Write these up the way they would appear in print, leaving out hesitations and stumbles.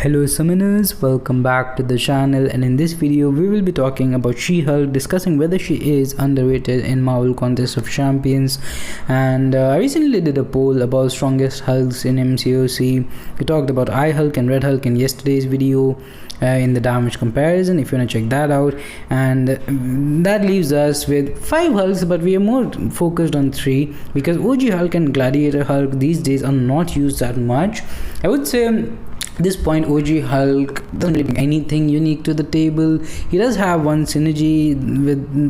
Hello summoners, welcome back to the channel, and in this video we will be talking about She-Hulk, discussing whether she is underrated in Marvel Contest of Champions. And I recently did a poll about strongest Hulks in MCOC. We talked about I-Hulk and Red Hulk in yesterday's video in the damage comparison, if you want to check that out. And that leaves us with 5 Hulks, but we are more focused on 3 because OG Hulk and Gladiator Hulk these days are not used that much. I would say at this point OG Hulk doesn't really bring anything unique to the table. He does have one synergy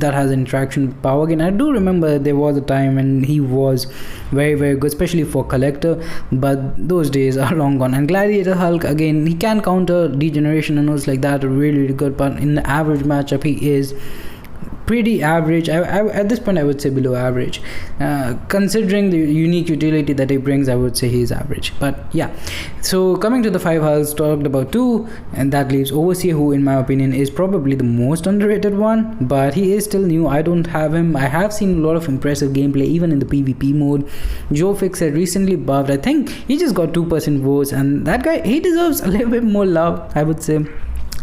that has interaction with Power Gain. I do remember there was a time when he was very good, especially for Collector, but those days are long gone. And Gladiator Hulk, again, he can counter degeneration and those like that really good, but in the average matchup he is pretty average. At this point I would say below average. Considering the unique utility that he brings, I would say he is average. But yeah, so coming to the 5 Hulks, talked about 2, and that leaves Overseer, who in my opinion is probably the most underrated one, but he is still new. I don't have him. I have seen a lot of impressive gameplay even in the PvP mode. Joe Fix said recently buffed. I think he just got 2% votes, and that guy, he deserves a little bit more love, I would say.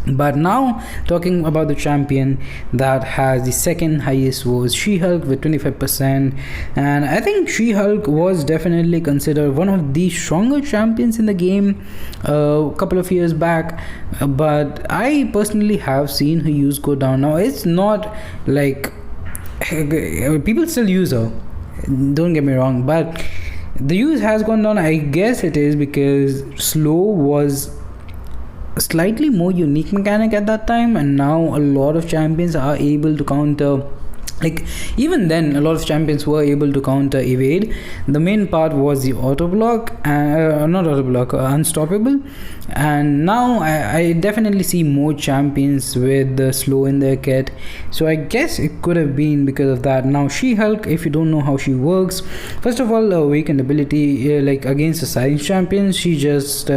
But now talking about the champion that has the second highest votes, She-Hulk with 25%. And I think She-Hulk was definitely considered one of the stronger champions in the game a couple of years back, but I personally have seen her use go down. Now it's not like people still use her, don't get me wrong, but the use has gone down. I guess it is because slow was a slightly more unique mechanic at that time, and now a lot of champions are able to counter. Like even then a lot of champions were able to counter evade. The main part was the auto block, not auto block, unstoppable. And now I definitely see more champions with the slow in their kit, so I guess it could have been because of that. Now She-Hulk, if you don't know how she works, first of all, weakened ability, like against the silence champions, she just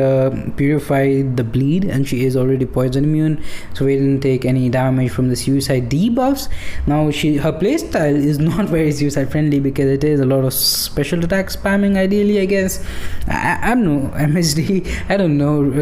purified the bleed, and she is already poison immune, so we didn't take any damage from the suicide debuffs. Now her playstyle is not very suicide friendly because it is a lot of special attack spamming ideally, I guess. I'm no MSD, I don't know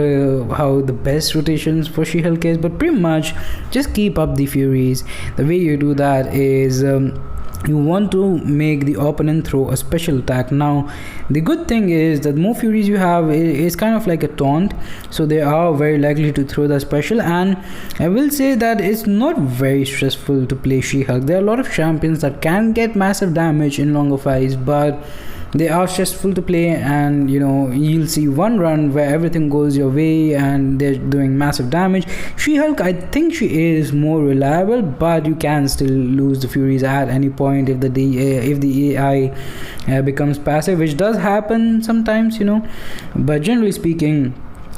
how the best rotations for She-Hulk is, but pretty much just keep up the furies. The way you do that is you want to make the opponent throw a special attack. Now the good thing is that the more furies you have, it's kind of like a taunt, so they are very likely to throw the special. And I will say that it's not very stressful to play She-Hulk. There are a lot of champions that can get massive damage in longer fights, but they are stressful to play, and you know, you'll see one run where everything goes your way and they're doing massive damage. She-Hulk, I think she is more reliable, but you can still lose the furies at any point if the AI becomes passive, which does happen sometimes, you know. But generally speaking,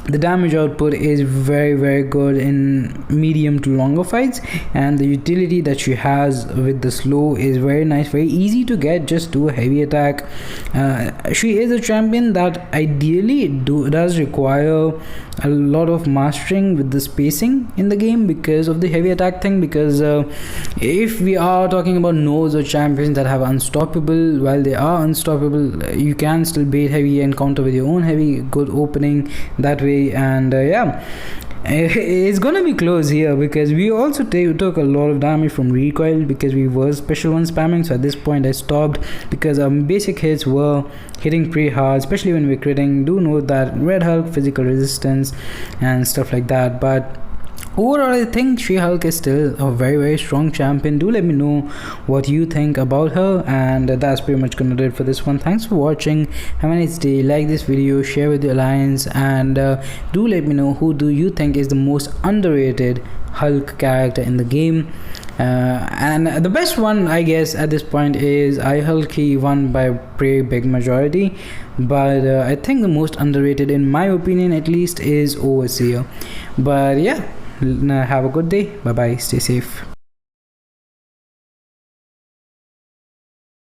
the damage output is very good in medium to longer fights, and the utility that she has with the slow is very nice, very easy to get. Just do a heavy attack. She is a champion that ideally does require a lot of mastering with the spacing in the game because of the heavy attack thing, because if we are talking about nodes or champions that have unstoppable, while they are unstoppable, you can still bait heavy and counter with your own heavy. Good opening that way. And yeah, it's gonna be close here because we also took a lot of damage from recoil because we were special one spamming. So at this point I stopped because basic hits were hitting pretty hard, especially when we're critting. Do note that Red Hulk, physical resistance and stuff like that, but overall I think She-Hulk is still a very strong champion. Do let me know what you think about her, and that's pretty much gonna do it for this one. Thanks for watching, have a nice day. Like this video, share with your alliance, and do let me know who do you think is the most underrated Hulk character in the game. And the best one, I guess, at this point is I-Hulk. He won by a pretty big majority, but I think the most underrated, in my opinion at least, is Overseer. But yeah, have a good day. Bye bye, stay safe.